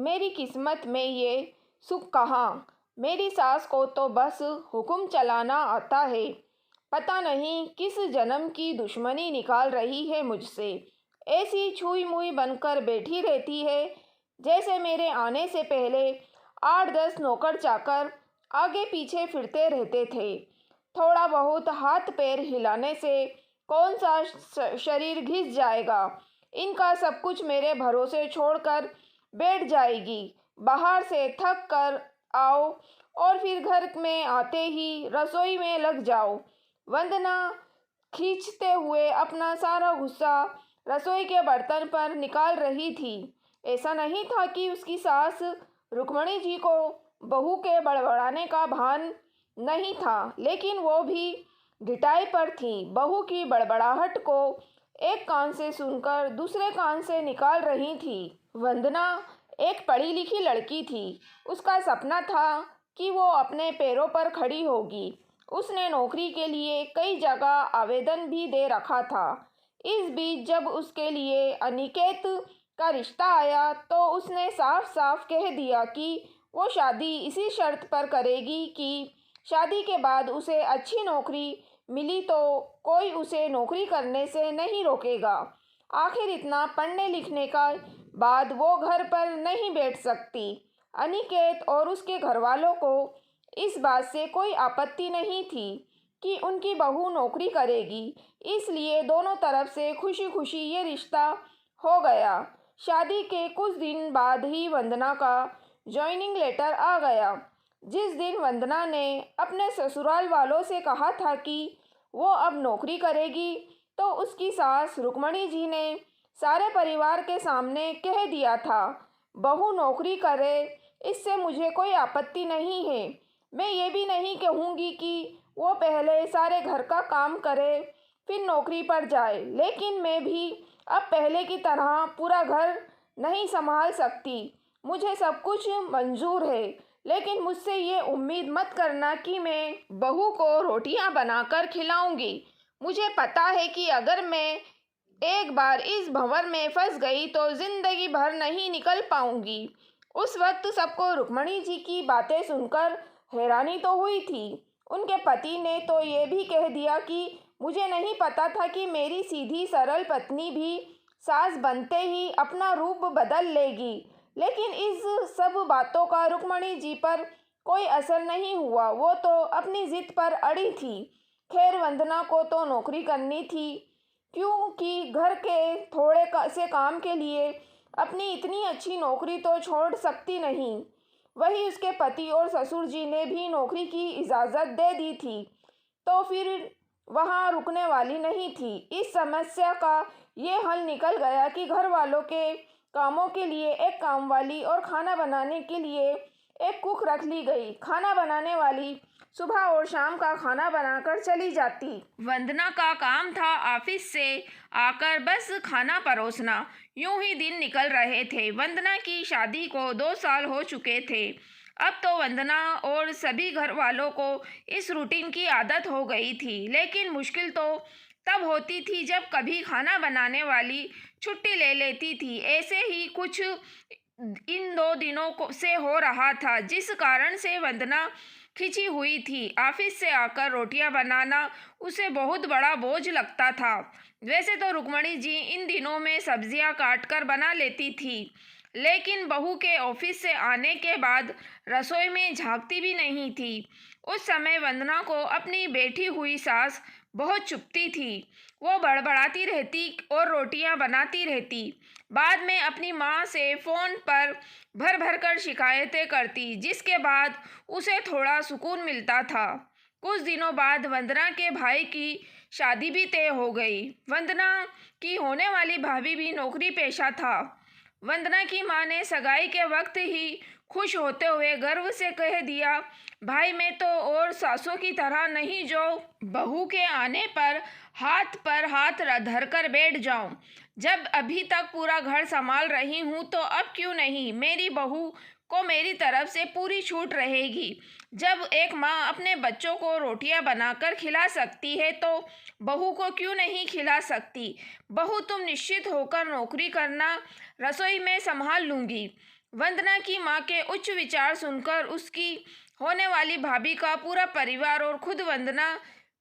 मेरी किस्मत में ये सुख कहाँ। मेरी सास को तो बस हुक्म चलाना आता है। पता नहीं किस जन्म की दुश्मनी निकाल रही है मुझसे। ऐसी छुई मुई बनकर बैठी रहती है जैसे मेरे आने से पहले 8-10 नौकर चाकर आगे पीछे फिरते रहते थे। थोड़ा बहुत हाथ पैर हिलाने से कौन सा शरीर घिस जाएगा। इनका सब कुछ मेरे भरोसे छोड़कर बैठ जाएगी। बाहर से थक कर आओ और फिर घर में आते ही रसोई में लग जाओ। वंदना खींचते हुए अपना सारा गुस्सा रसोई के बर्तन पर निकाल रही थी। ऐसा नहीं था कि उसकी सास रुक्मणी जी को बहू के बड़बड़ाने का भान नहीं था, लेकिन वो भी ढिठाई पर थी। बहू की बड़बड़ाहट को एक कान से सुनकर दूसरे कान से निकाल रही थी। वंदना एक पढ़ी लिखी लड़की थी। उसका सपना था कि वो अपने पैरों पर खड़ी होगी। उसने नौकरी के लिए कई जगह आवेदन भी दे रखा था। इस बीच जब उसके लिए अनिकेत का रिश्ता आया तो उसने साफ साफ कह दिया कि वो शादी इसी शर्त पर करेगी कि शादी के बाद उसे अच्छी नौकरी मिली तो कोई उसे नौकरी करने से नहीं रोकेगा। आखिर इतना पढ़ने लिखने का बाद वो घर पर नहीं बैठ सकती। अनिकेत और उसके घरवालों को इस बात से कोई आपत्ति नहीं थी कि उनकी बहू नौकरी करेगी, इसलिए दोनों तरफ से खुशी खुशी ये रिश्ता हो गया। शादी के कुछ दिन बाद ही वंदना का जॉइनिंग लेटर आ गया। जिस दिन वंदना ने अपने ससुराल वालों से कहा था कि वो अब नौकरी करेगी, तो उसकी सास रुक्मणी जी ने सारे परिवार के सामने कह दिया था, बहू नौकरी करे इससे मुझे कोई आपत्ति नहीं है। मैं ये भी नहीं कहूँगी कि वो पहले सारे घर का काम करे फिर नौकरी पर जाए, लेकिन मैं भी अब पहले की तरह पूरा घर नहीं संभाल सकती। मुझे सब कुछ मंजूर है, लेकिन मुझसे ये उम्मीद मत करना कि मैं बहू को रोटियां बनाकर खिलाऊंगी। मुझे पता है कि अगर मैं एक बार इस भंवर में फंस गई तो जिंदगी भर नहीं निकल पाऊंगी। उस वक्त सबको रुक्मणी जी की बातें सुनकर हैरानी तो हुई थी। उनके पति ने तो ये भी कह दिया कि मुझे नहीं पता था कि मेरी सीधी सरल पत्नी भी सास बनते ही अपना रूप बदल लेगी। लेकिन इस सब बातों का रुक्मणी जी पर कोई असर नहीं हुआ। वो तो अपनी जिद पर अड़ी थी। खैर, वंदना को तो नौकरी करनी थी, क्योंकि घर के थोड़े से काम के लिए अपनी इतनी अच्छी नौकरी तो छोड़ सकती नहीं। वही उसके पति और ससुर जी ने भी नौकरी की इजाज़त दे दी थी, तो फिर वहाँ रुकने वाली नहीं थी। इस समस्या का ये हल निकल गया कि घर वालों के कामों के लिए एक कामवाली और खाना बनाने के लिए एक कुक रख ली गई। खाना बनाने वाली सुबह और शाम का खाना बनाकर चली जाती। वंदना का काम था ऑफिस से आकर बस खाना परोसना। यूं ही दिन निकल रहे थे। वंदना की शादी को 2 साल हो चुके थे। अब तो वंदना और सभी घर वालों को इस रूटीन की आदत हो गई थी, लेकिन मुश्किल तो तब होती थी जब कभी खाना बनाने वाली छुट्टी ले लेती थी। ऐसे ही कुछ इन 2 दिनों से हो रहा था, जिस कारण से वंदना खिंची हुई थी। ऑफिस से आकर रोटियां बनाना उसे बहुत बड़ा बोझ लगता था। वैसे तो रुक्मणी जी इन दिनों में सब्जियां काट कर बना लेती थी, लेकिन बहू के ऑफिस से आने के बाद रसोई में झांकती भी नहीं थी। उस समय वंदना को अपनी बैठी हुई सास बहुत चुभती थी। वो बड़बड़ाती रहती और रोटियां बनाती रहती। बाद में अपनी माँ से फ़ोन पर भर भर कर शिकायतें करती, जिसके बाद उसे थोड़ा सुकून मिलता था। कुछ दिनों बाद वंदना के भाई की शादी भी तय हो गई। वंदना की होने वाली भाभी भी नौकरी पेशा था। वंदना की माँ ने सगाई के वक्त ही खुश होते हुए गर्व से कह दिया, भाई मैं तो और सासों की तरह नहीं जो बहू के आने पर हाथ धर कर बैठ जाऊं। जब अभी तक पूरा घर संभाल रही हूं तो अब क्यों नहीं, मेरी बहू को मेरी तरफ से पूरी छूट रहेगी। जब एक माँ अपने बच्चों को रोटियां बनाकर खिला सकती है तो बहू को क्यों नहीं खिला सकती। बहू तुम निश्चित होकर नौकरी करना, रसोई में संभाल लूँगी। वंदना की माँ के उच्च विचार सुनकर उसकी होने वाली भाभी का पूरा परिवार और खुद वंदना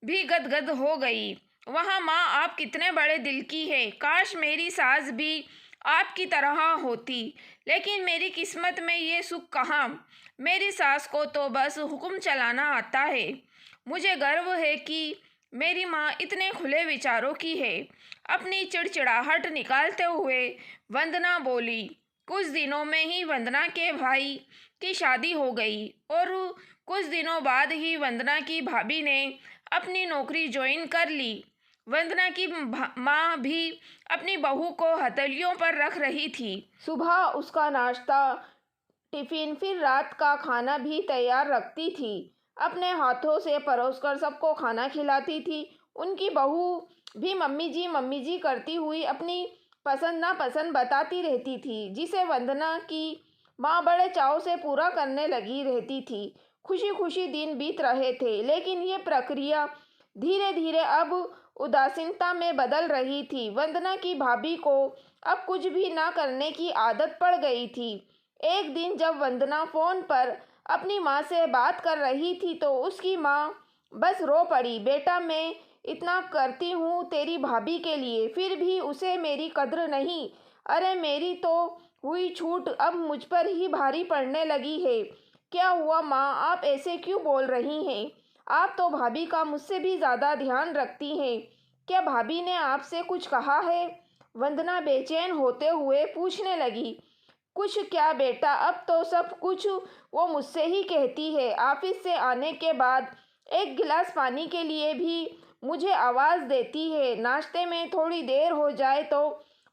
भी गदगद हो गई। वहाँ माँ, आप कितने बड़े दिल की है। काश मेरी सास भी आपकी तरह होती, लेकिन मेरी किस्मत में ये सुख कहाँ। मेरी सास को तो बस हुक्म चलाना आता है। मुझे गर्व है कि मेरी माँ इतने खुले विचारों की है। अपनी चिड़चिड़ाहट निकालते हुए वंदना बोली। कुछ दिनों में ही वंदना के भाई की शादी हो गई और कुछ दिनों बाद ही वंदना की भाभी ने अपनी नौकरी ज्वाइन कर ली। वंदना की माँ भी अपनी बहू को हथेलियों पर रख रही थी। सुबह उसका नाश्ता, टिफिन, फिर रात का खाना भी तैयार रखती थी। अपने हाथों से परोसकर सबको खाना खिलाती थी। उनकी बहू भी मम्मी जी करती हुई अपनी पसंद नापसंद बताती रहती थी, जिसे वंदना की माँ बड़े चाव से पूरा करने लगी रहती थी। खुशी खुशी दिन बीत रहे थे, लेकिन ये प्रक्रिया धीरे धीरे अब उदासीनता में बदल रही थी। वंदना की भाभी को अब कुछ भी ना करने की आदत पड़ गई थी। एक दिन जब वंदना फ़ोन पर अपनी माँ से बात कर रही थी तो उसकी माँ बस रो पड़ी। बेटा, मैं इतना करती हूँ तेरी भाभी के लिए, फिर भी उसे मेरी कद्र नहीं। अरे मेरी तो हुई छूट अब मुझ पर ही भारी पड़ने लगी है। क्या हुआ माँ, आप ऐसे क्यों बोल रही हैं? आप तो भाभी का मुझसे भी ज़्यादा ध्यान रखती हैं। क्या भाभी ने आपसे कुछ कहा है? वंदना बेचैन होते हुए पूछने लगी। कुछ क्या बेटा, अब तो सब कुछ वो मुझसे ही कहती है। ऑफिस से आने के बाद एक गिलास पानी के लिए भी मुझे आवाज़ देती है। नाश्ते में थोड़ी देर हो जाए तो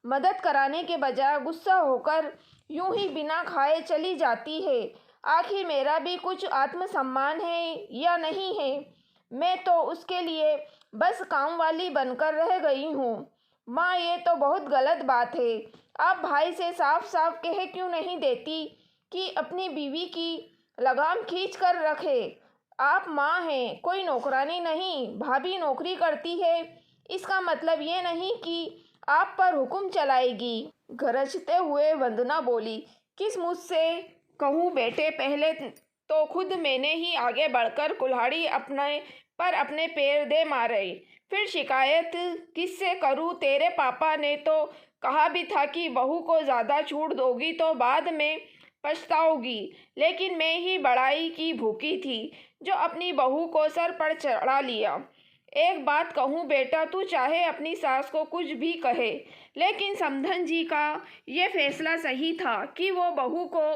मदद कराने के बजाय गुस्सा होकर यूं ही बिना खाए चली जाती है। आखिर मेरा भी कुछ आत्मसम्मान है या नहीं है? मैं तो उसके लिए बस काम वाली बनकर रह गई हूँ। माँ, ये तो बहुत गलत बात है। आप भाई से साफ साफ कह क्यों नहीं देती कि अपनी बीवी की लगाम खींच कर रखे? आप माँ हैं, कोई नौकरानी नहीं। भाभी नौकरी करती है, इसका मतलब ये नहीं कि आप पर हुक्म चलाएगी। गरजते हुए वंदना बोली। किस मुझ से कहूँ बेटे, पहले तो खुद मैंने ही आगे बढ़कर कुल्हाड़ी अपने पैर दे मारे। फिर शिकायत किससे करूँ? तेरे पापा ने तो कहा भी था कि बहू को ज़्यादा छूट दोगी तो बाद में पछताओगी, लेकिन मैं ही बड़ाई की भूखी थी जो अपनी बहू को सर पर चढ़ा लिया। एक बात कहूँ बेटा, तू चाहे अपनी सास को कुछ भी कहे, लेकिन समधन जी का ये फैसला सही था कि वो बहू को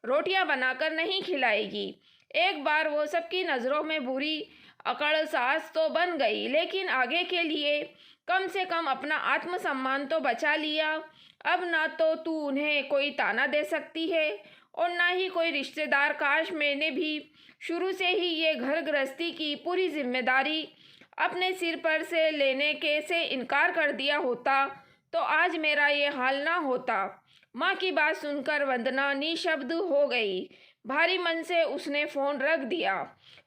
रोटियां बनाकर नहीं खिलाएगी। एक बार वो सबकी नज़रों में बुरी अकड़ सास तो बन गई, लेकिन आगे के लिए कम से कम अपना आत्मसम्मान तो बचा लिया। अब ना तो तू उन्हें कोई ताना दे सकती है और ना ही कोई रिश्तेदार। काश मैंने भी शुरू से ही ये घर गृहस्थी की पूरी जिम्मेदारी अपने सिर पर से लेने के से इनकार कर दिया होता तो आज मेरा ये हाल ना होता। माँ की बात सुनकर वंदना निशब्द हो गई। भारी मन से उसने फ़ोन रख दिया।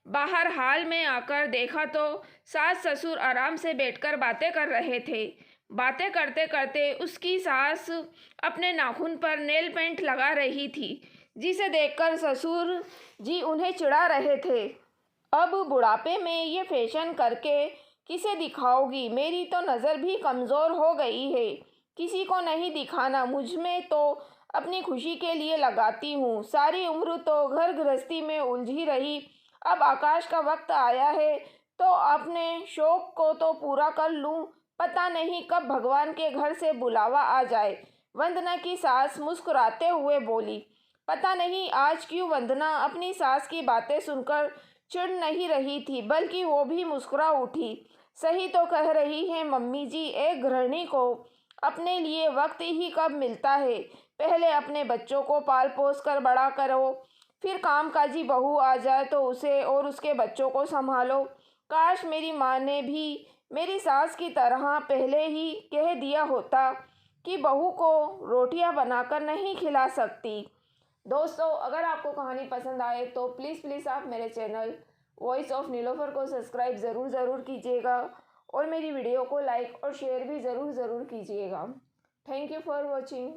बाहर हाल में आकर देखा तो सास ससुर आराम से बैठकर बातें कर रहे थे। बातें करते करते उसकी सास अपने नाखून पर नेल पेंट लगा रही थी, जिसे देखकर ससुर जी उन्हें चिढ़ा रहे थे। अब बुढ़ापे में ये फैशन करके किसे दिखाओगी? मेरी तो नज़र भी कमज़ोर हो गई है। किसी को नहीं दिखाना। मुझ में तो अपनी खुशी के लिए लगाती हूँ। सारी उम्र तो घर गृहस्थी में उलझी रही। अब आकाश का वक्त आया है तो अपने शौक को तो पूरा कर लूँ। पता नहीं कब भगवान के घर से बुलावा आ जाए। वंदना की सास मुस्कुराते हुए बोली। पता नहीं आज क्यों वंदना अपनी सास की बातें सुनकर चिढ़ नहीं रही थी, बल्कि वो भी मुस्कुरा उठी। सही तो कह रही हैं मम्मी जी, एक गृहिणी को अपने लिए वक्त ही कब मिलता है। पहले अपने बच्चों को पाल पोस कर बड़ा करो, फिर कामकाजी बहू आ जाए तो उसे और उसके बच्चों को संभालो। काश मेरी माँ ने भी मेरी सास की तरह पहले ही कह दिया होता कि बहू को रोटियां बनाकर नहीं खिला सकती। दोस्तों, अगर आपको कहानी पसंद आए तो प्लीज़ आप मेरे चैनल वॉइस ऑफ नीलोफर को सब्सक्राइब ज़रूर कीजिएगा और मेरी वीडियो को लाइक और शेयर भी ज़रूर कीजिएगा। Thank you for watching.